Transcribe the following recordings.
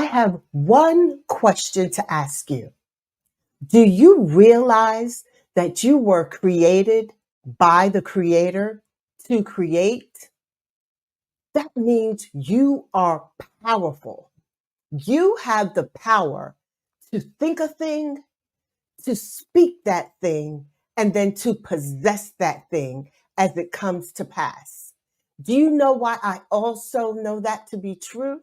I have one question to ask you. Do you realize that you were created by the Creator to create? That means you are powerful. You have the power to think a thing, to speak that thing, and then to possess that thing as it comes to pass. Do you know why I also know that to be true?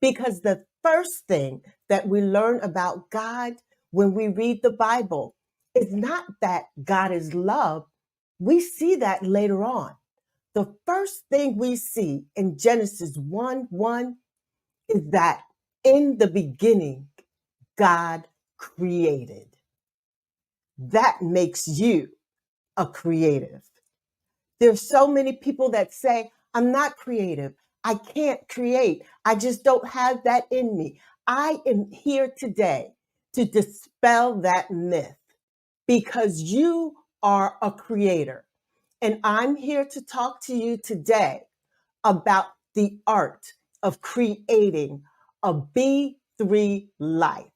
Because the first thing that we learn about God when we read the Bible is not that God is love. We see that later on. The first thing we see in Genesis 1:1 is that in the beginning, God created. That makes you a creative. There's so many people that say, I'm not creative. I can't create. I just don't have that in me. I am here today to dispel that myth because you are a creator. And I'm here to talk to you today about the art of creating a B3 life.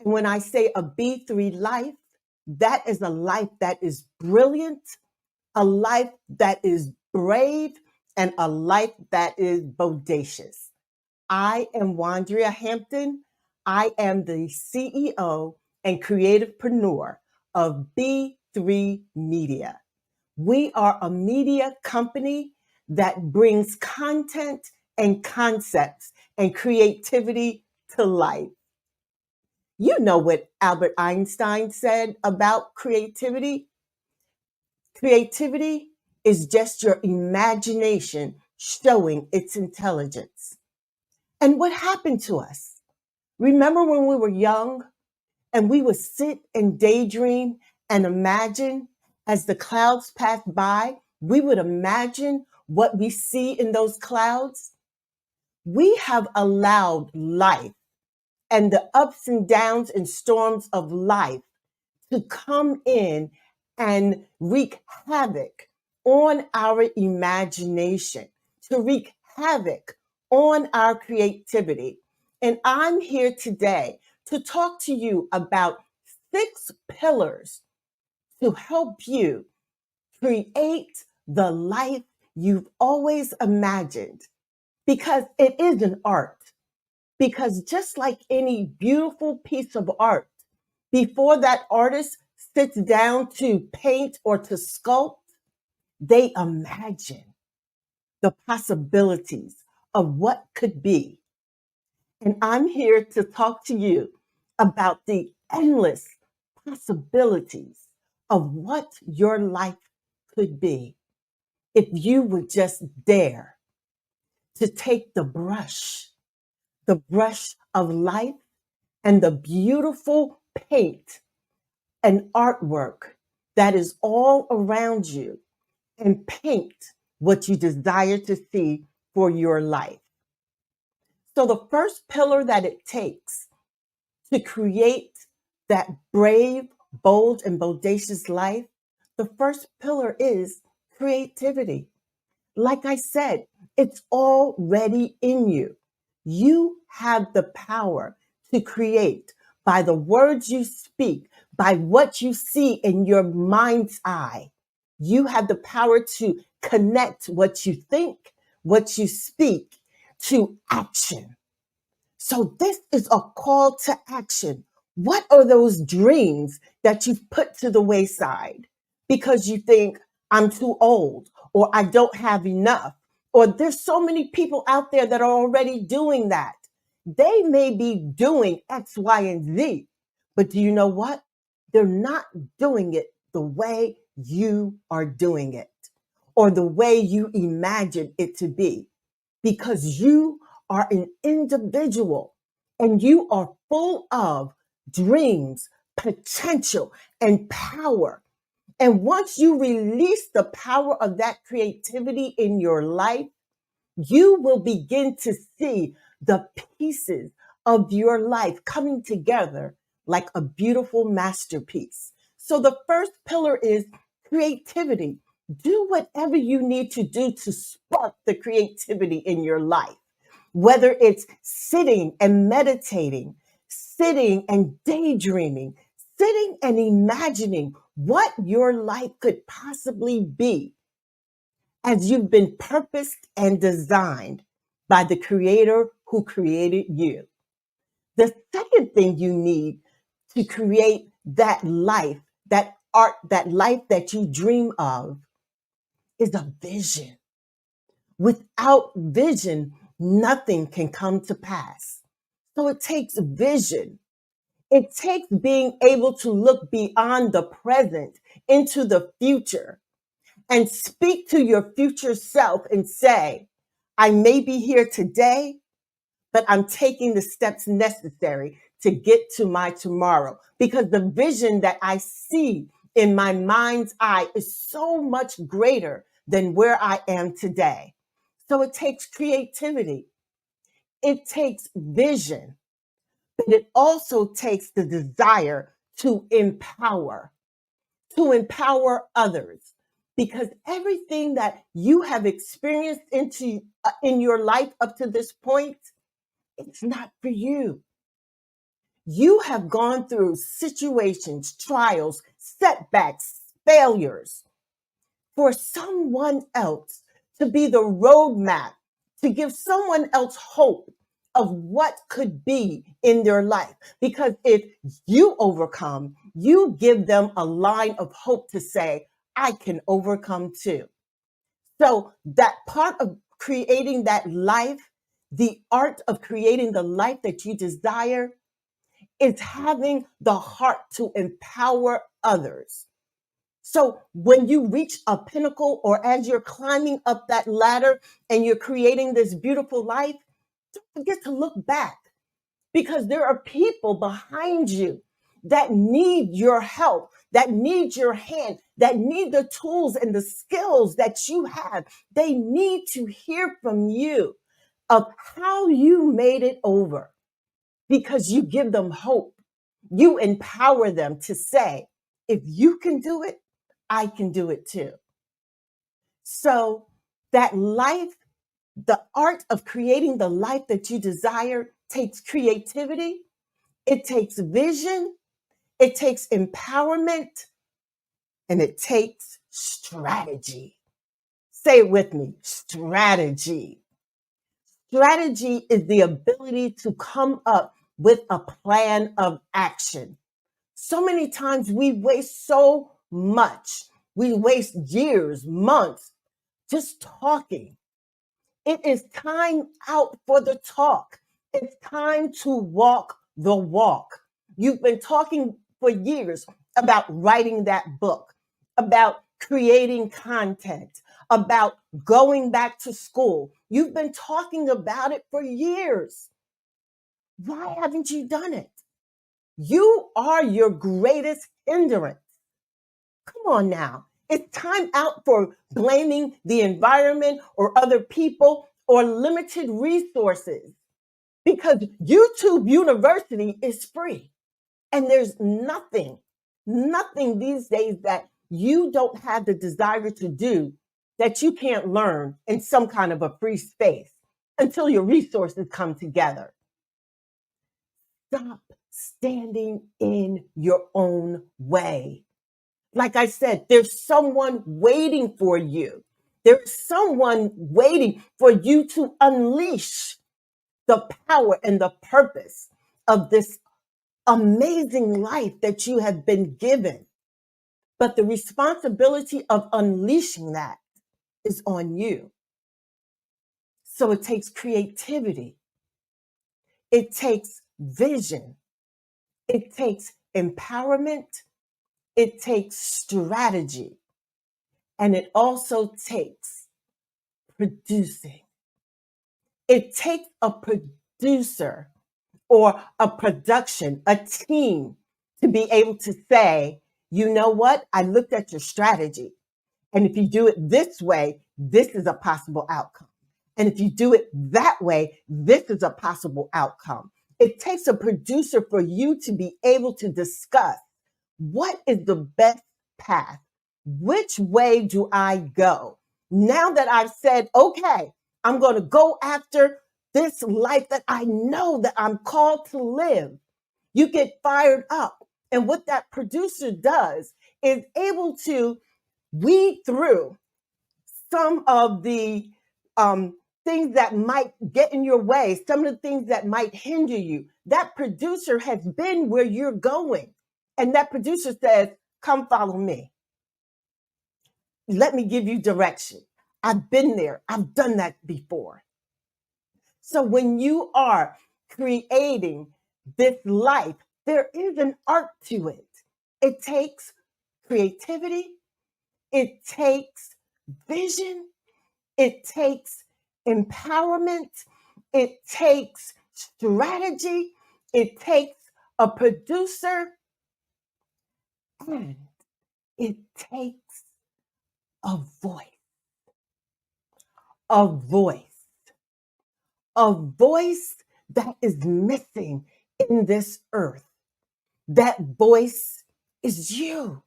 And when I say a B3 life, that is a life that is brilliant, a life that is brave, and a life that is bodacious. I am Wandria Hampton. I am the CEO and creativepreneur of B3 Media. We are a media company that brings content and concepts and creativity to life. You know what Albert Einstein said about creativity? Creativity is just your imagination showing its intelligence. And what happened to us? Remember when we were young and we would sit and daydream and imagine as the clouds passed by, we would imagine what we see in those clouds? We have allowed life and the ups and downs and storms of life to come in and wreak havoc on our imagination, to wreak havoc on our creativity. And I'm here today to talk to you about 6 pillars to help you create the life you've always imagined, because it is an art. Because just like any beautiful piece of art, before that artist sits down to paint or to sculpt, they imagine the possibilities of what could be. And I'm here to talk to you about the endless possibilities of what your life could be if you would just dare to take the brush of life, and the beautiful paint and artwork that is all around you and paint what you desire to see for your life. So the first pillar that it takes to create that brave, bold, and bodacious life, the first pillar is creativity. Like I said, it's already in you. You have the power to create by the words you speak, by what you see in your mind's eye. You have the power to connect what you think, what you speak to action. So this is a call to action. What are those dreams that you've put to the wayside because you think I'm too old or I don't have enough? Or there's so many people out there that are already doing that. They may be doing X, Y, and Z, but do you know what? They're not doing it the way you are doing it or the way you imagine it to be, because you are an individual and you are full of dreams, potential, and power. And once you release the power of that creativity in your life, you will begin to see the pieces of your life coming together like a beautiful masterpiece. So the first pillar is creativity. Do whatever you need to do to spark the creativity in your life. whether it's sitting and meditating, sitting and daydreaming, sitting and imagining what your life could possibly be as you've been purposed and designed by the creator who created you. The second thing you need to create that life, that art, that life that you dream of is a vision. Without vision, nothing can come to pass. So it takes vision. It takes being able to look beyond the present into the future and speak to your future self and say, I may be here today, but I'm taking the steps necessary to get to my tomorrow, because the vision that I see in my mind's eye is so much greater than where I am today. So it takes creativity. It takes vision, but it also takes the desire to empower others. Because everything that you have experienced in your life up to this point, it's not for you. You have gone through situations, trials, setbacks, failures for someone else to be the roadmap, to give someone else hope of what could be in their life. Because if you overcome, you give them a line of hope to say, I can overcome too. So that part of creating that life, the art of creating the life that you desire, is having the heart to empower others. So when you reach a pinnacle, or as you're climbing up that ladder and you're creating this beautiful life, don't forget to look back, because there are people behind you that need your help, that need your hand, that need the tools and the skills that you have. They need to hear from you of how you made it over, because you give them hope. You empower them to say, if you can do it, I can do it too. So that life, the art of creating the life that you desire, takes creativity, it takes vision, it takes empowerment, and it takes strategy. Say it with me, strategy. Strategy is the ability to come up with a plan of action. So many times we waste so much. We waste years, months just talking. It is time out for the talk. It's time to walk the walk. You've been talking for years about writing that book, about creating content, about going back to school. You've been talking about it for years. Why haven't you done it? You are your greatest hindrance. Come on now. It's time out for blaming the environment or other people or limited resources, because YouTube University is free. And there's nothing these days that you don't have the desire to do that you can't learn in some kind of a free space until your resources come together. Stop standing in your own way. Like I said, there's someone waiting for you. There's someone waiting for you to unleash the power and the purpose of this amazing life that you have been given. But the responsibility of unleashing that is on you. So it takes creativity. It takes vision. It takes empowerment. It takes strategy. And it also takes producing. It takes a producer or a production, a team, to be able to say, you know what? I looked at your strategy. And if you do it this way, this is a possible outcome. And if you do it that way, this is a possible outcome. It takes a producer for you to be able to discuss, what is the best path? Which way do I go? Now that I've said, okay, I'm going to go after this life that I know that I'm called to live. You get fired up. And what that producer does is able to weed through some of the things that might get in your way, some of the things that might hinder you. That producer has been where you're going. And that producer says, come follow me. Let me give you direction. I've been there. I've done that before. So when you are creating this life, there is an art to it. It takes creativity. It takes vision. It takes empowerment. It takes strategy. It takes a producer. And it takes a voice. A voice. A voice that is missing in this earth. That voice is you.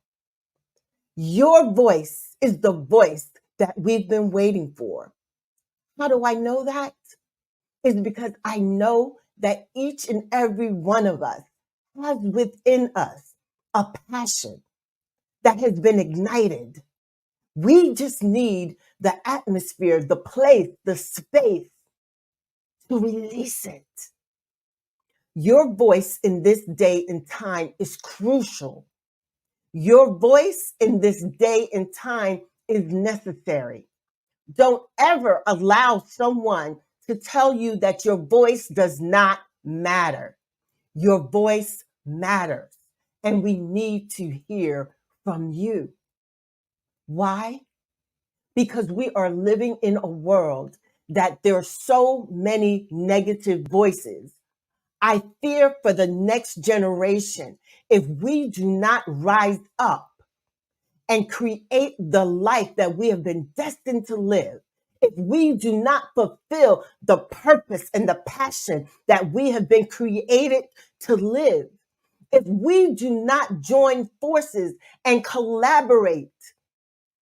Your voice is the voice that we've been waiting for. How do I know that? It's because I know that each and every one of us has within us a passion that has been ignited. We just need the atmosphere, the place, the space to release it. Your voice in this day and time is crucial. Your voice in this day and time is necessary. Don't ever allow someone to tell you that your voice does not matter. Your voice matters, and we need to hear from you. Why? Because we are living in a world that there are so many negative voices. I fear for the next generation if we do not rise up and create the life that we have been destined to live. If we do not fulfill the purpose and the passion that we have been created to live, if we do not join forces and collaborate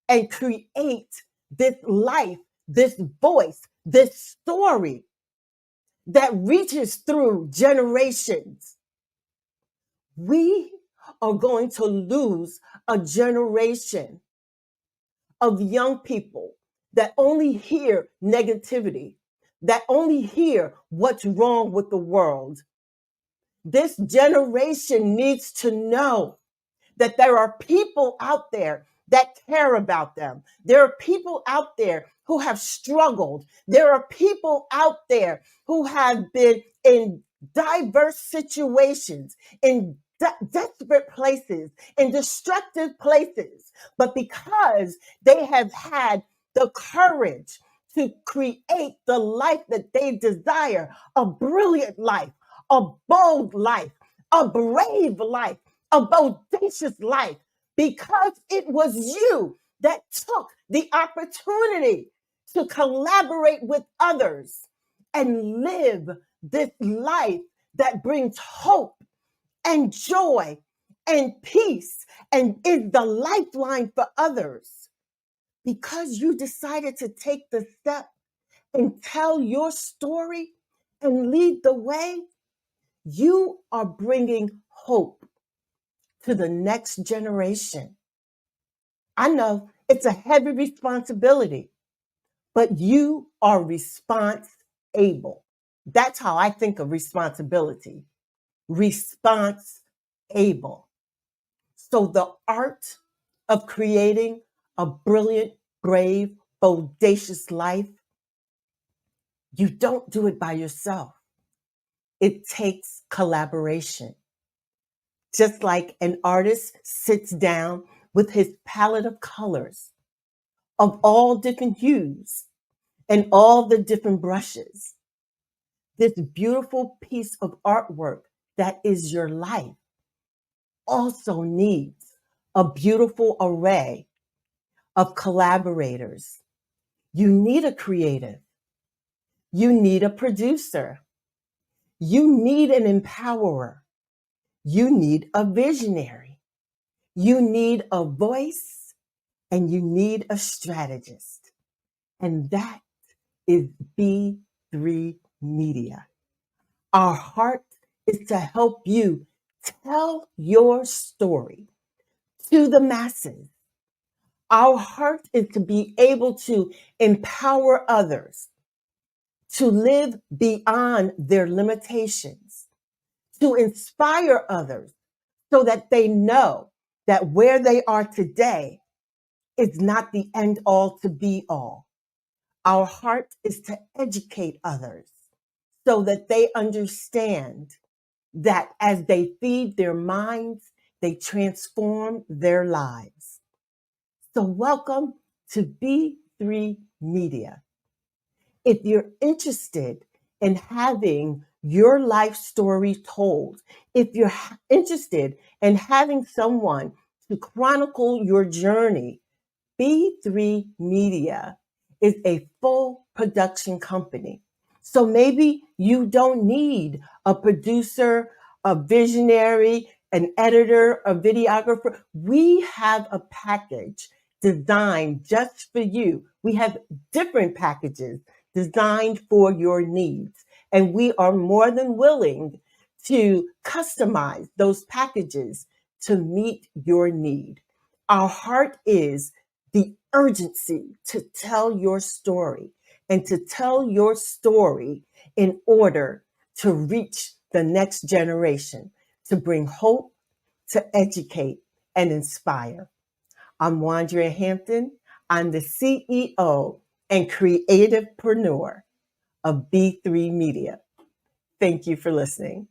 and create this life, this voice, this story that reaches through generations, we are going to lose a generation of young people that only hear negativity, that only hear what's wrong with the world. This generation needs to know that there are people out there that care about them. There are people out there who have struggled. There are people out there who have been in diverse situations, in desperate places, in destructive places. But because they have had the courage to create the life that they desire, a brilliant life, a bold life, a brave life, a bodacious life, because it was you that took the opportunity to collaborate with others and live this life that brings hope and joy and peace and is the lifeline for others. Because you decided to take the step and tell your story and lead the way, you are bringing hope to the next generation. I know it's a heavy responsibility, but you are response able. That's how I think of responsibility. Response able. So the art of creating a brilliant, brave, bodacious life, you don't do it by yourself. It takes collaboration. Just like an artist sits down with his palette of colors of all different hues and all the different brushes, this beautiful piece of artwork that is your life also needs a beautiful array of collaborators. You need a creative. You need a producer. You need an empowerer. You need a visionary. You need a voice, and you need a strategist. And that is B3 Media. Our heart is to help you tell your story to the masses. Our heart is to be able to empower others to live beyond their limitations, to inspire others so that they know that where they are today is not the end all to be all. Our heart is to educate others so that they understand that as they feed their minds, they transform their lives. So, welcome to B3 Media. If you're interested in having your life story told, if you're interested in having someone to chronicle your journey, B3 Media is a full production company. So maybe you don't need a producer, a visionary, an editor, a videographer. We have a package designed just for you. We have different packages designed for your needs. And we are more than willing to customize those packages to meet your need. Our heart is the urgency to tell your story and to tell your story in order to reach the next generation, to bring hope, to educate, and inspire. I'm Wandria Hampton. I'm the CEO and creativepreneur of B3 Media. Thank you for listening.